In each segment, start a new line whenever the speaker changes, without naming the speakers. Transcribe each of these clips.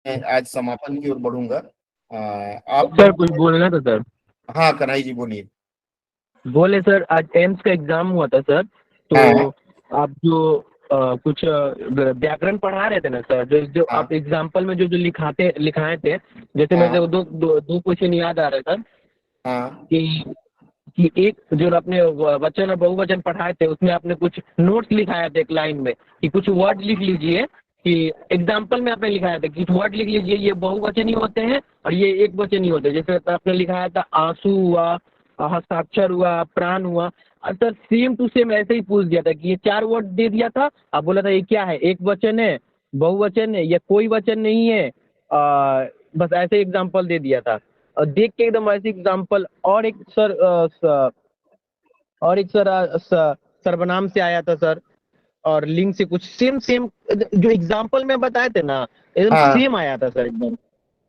मैं आज समापन की ओर बढ़ूंगा। आप
सर
लोग।
कुछ बोलना था सर।
हाँ कन्हई जी बोलिए।
बोले सर, आज एम्स का एग्जाम हुआ था सर,
हाँ
तो आप जो कुछ व्याकरण पढ़ा रहे थे ना सर, जो जो
हाँ
आप एग्जाम्पल में जो जो लिखाए थे, जैसे मेरे
हाँ
को दो क्वेश्चन याद आ रहे सर।
हाँ
कि कि एक जो आपने वचन और बहुवचन पढ़ाए थे, उसमें आपने कुछ नोट्स लिखाया था एक लाइन में, कि कुछ वर्ड लिख लीजिए। कि एग्जाम्पल में आपने लिखाया था कि वर्ड लिख लीजिए, ये बहुवचन ही होते हैं और ये एक वचन ही होते हैं। जैसे आपने लिखाया था आंसू हुआ, हस्ताक्षर हुआ, प्राण हुआ। और सर सेम टू सेम ऐसे ही पूछ दिया था कि ये चार वर्ड दे दिया था। आप बोला था ये क्या है, एक वचन है, बहुवचन है, या कोई वचन नहीं है। बस ऐसे एग्जाम्पल दे दिया था। और देख के एकदम ऐसे एग्जाम्पल। और एक सर सर्वनाम से आया था सर, और लिंग से कुछ सेम सेम जो एग्जाम्पल में बताए थे ना, एकदम
हाँ।
सेम आया था सर एकदम।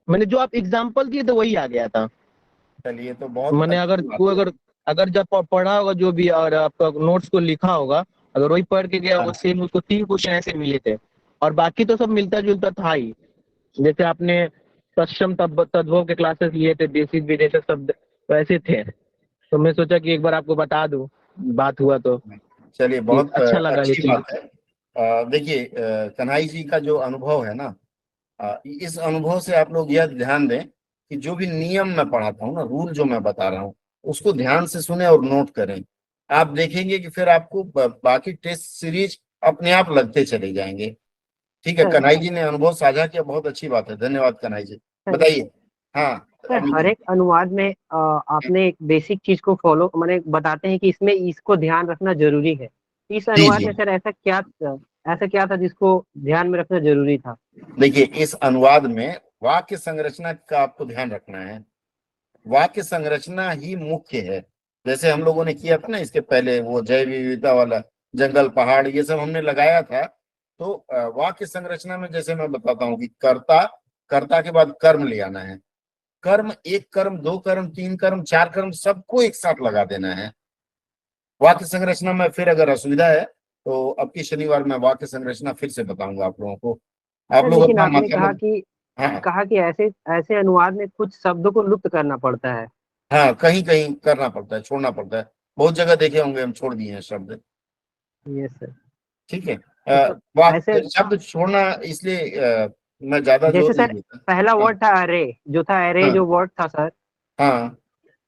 मैंने जो आप एग्जाम्पल दिए थे वही आ गया था।
चलिए तो बहुत
मैंने अगर
अच्छी बात
वो
है।
अगर अगर जब पढ़ा होगा जो भी, और आपका नोट्स को लिखा होगा, अगर वही पढ़ के गया होगा,
हाँ
सेम उसको तीन क्वेश्चन ऐसे मिले थे। और बाकी तो सब मिलता जुलता था ही। जैसे आपने तत्सम तद्भव के क्लासेस लिए थे, देशी विदेशी शब्द वैसे थे। तो मैं सोचा कि एक बार आपको बता दूं, बात हुआ तो।
चलिए
कि
बहुत
अच्छा लगा ये
अच्छी
चीज।
बात है। देखिए कन्हई जी का जो अनुभव है ना, इस अनुभव से आप लोग यह ध्यान दें कि जो भी नियम मैं पढ़ाता हूँ ना, रूल जो मैं बता रहा हूँ, उसको ध्यान से सुने और नोट करें। आप देखेंगे कि फिर आपको बाकी टेस्ट सीरीज अपने आप लगते चले जाएंगे। ठीक है,
सर
कन्हई जी ने अनुभव साझा किया, बहुत अच्छी बात है, धन्यवाद कन्हई जी।
सर
बताइए। हाँ
सर
अमित
हर
जी।
एक अनुवाद में आपने एक बेसिक चीज को फॉलो माने बताते हैं कि इसमें इसको ध्यान रखना जरूरी है। इस
जी
अनुवाद
जी।
में सर ऐसा क्या था जिसको ध्यान में रखना जरूरी था?
देखिए इस अनुवाद में वाक्य संरचना का आपको ध्यान रखना है। वाक्य संरचना ही मुख्य है। जैसे हम लोगों ने किया था ना इसके पहले, वो जैव विविधता वाला, जंगल पहाड़ ये सब हमने लगाया था। तो वाक्य संरचना में जैसे मैं बताता हूँ कि कर्ता, कर्ता के बाद कर्म ले आना है। कर्म, एक कर्म, दो कर्म, तीन कर्म, चार कर्म, सबको एक साथ लगा देना है। वाक्य संरचना में फिर अगर असुविधा है तो अब की शनिवार में वाक्य संरचना फिर से बताऊंगा आप लोगों को। आप
सर
लोग
लेकिन
अपना
आपने कहा
मतलब।
कि
हाँ
ऐसे ऐसे अनुवाद में कुछ शब्दों को लुप्त करना पड़ता है।
हाँ, कहीं कहीं करना पड़ता है, छोड़ना पड़ता है। बहुत जगह देखे होंगे हम छोड़ दिए हैं शब्द।
Yes sir.
ठीक है।
तो ऐसे
शब्द छोड़ना इसलिए मैं ज्यादा
जैसे
जोर नहीं
सर
देता।
पहला
हाँ
वर्ड था अरे, जो था अरे
हाँ
जो वर्ड था सर,
हाँ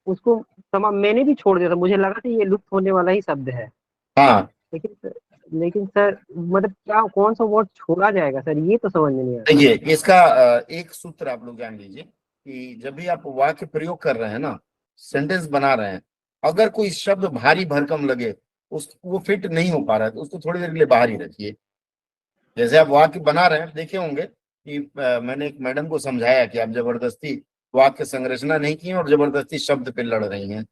उसको तमाम मैंने भी छोड़ दिया था। मुझे लगा था ये लुप्त होने वाला ही शब्द है।
हाँ।
लेकिन सर मतलब क्या कौन सा वर्ड छोड़ा जाएगा सर, ये तो समझ में नहीं आ रहा।
देखिए इसका एक सूत्र आप लोग जान लीजिए कि जब भी आप वाक्य प्रयोग कर रहे हैं ना, सेंटेंस बना रहे हैं, अगर कोई शब्द भारी भरकम लगे, उस वो फिट नहीं हो पा रहा है, तो उसको थोड़ी देर के लिए बाहर ही रखिए। जैसे आप वाक्य बना रहे हैं, देखे होंगे कि मैंने एक मैडम को समझाया कि आप जबरदस्ती वाक्य संरचना नहीं की और जबरदस्ती शब्द पे लड़ रही हैं।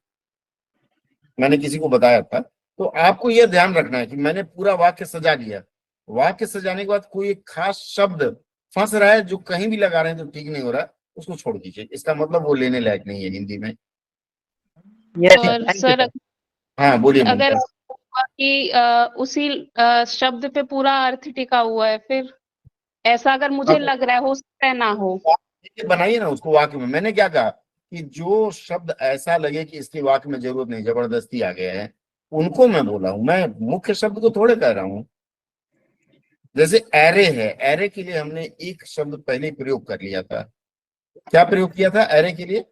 मैंने किसी को बताया था। तो आपको यह ध्यान रखना है कि मैंने पूरा वाक्य सजा दिया। वाक्य सजाने के बाद कोई एक खास शब्द फंस रहा है जो कहीं भी लगा रहे हैं तो ठीक नहीं हो रहा है, उसको छोड़ दीजिए। इसका मतलब वो लेने लायक नहीं है हिंदी में।
यस सर,
ठीक।
और
थैंक यू
सर
सर।
हाँ बोलिए
अगर
ममता।
हुआ कि उसी शब्द पे पूरा अर्थ टिका हुआ है, फिर ऐसा अगर मुझे
अब
लग रहा है, हो सकता है ना हो।
देखिए, बनाइए ना उसको वाक्य में। मैंने क्या कहा कि जो शब्द ऐसा लगे कि इसके वाक्य में जरूरत नहीं, जबरदस्ती आ गया है, उनको मैं बोला हूं। मैं मुख्य शब्द को थोड़े कह रहा हूँ। जैसे एरे है, एरे के लिए हमने एक शब्द पहले ही प्रयोग कर लिया था। क्या प्रयोग किया था एरे के लिए?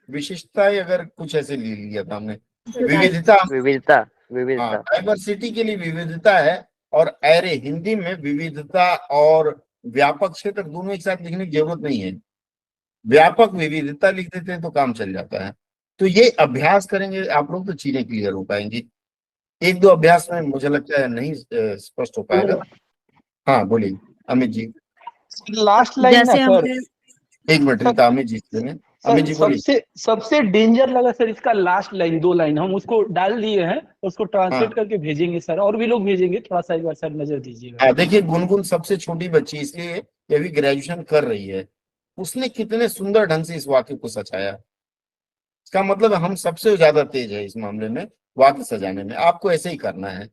विशिष्टता, अगर कुछ ऐसे ले लिया था हमने, विविधता।
विविधता।
हाँ,
विविधता।
डाइवर्सिटी के लिए विविधता है। और एरे हिंदी में विविधता और व्यापक क्षेत्र दोनों एक साथ लिखने की जरूरत नहीं है। व्यापक विविधता लिख देते हैं तो काम चल जाता है। तो ये अभ्यास करेंगे आप लोग तो चीजें क्लियर हो पाएंगी। एक दो अभ्यास में मुझे लगता है नहीं स्पष्ट हो पाएगा। हाँ बोलिए अमित जी।
लास्ट लाइन ना
जैसे
सर।
हमने
एक मिनट
सर
रीता, अमित जी से लेंगे। अमित
सर
जी बोलिए।
सबसे सबसे डेंजर लगा सर इसका लास्ट लाइन, दो लाइन हम उसको डाल दिए हैं, उसको
हाँ
ट्रांसलेट करके भेजेंगे सर, और भी लोग भेजेंगे, थोड़ा सा एक बार सर नजर दीजिएगा।
हाँ, देखिए गुनगुन सबसे छोटी बच्ची, इसलिए ये अभी ग्रेजुएशन कर रही है। उसने कितने सुंदर ढंग से इस वाक्य को सजाया। इसका मतलब हम सबसे ज्यादा तेज है इस मामले में, वाक्य सजाने में। आपको ऐसे ही करना है।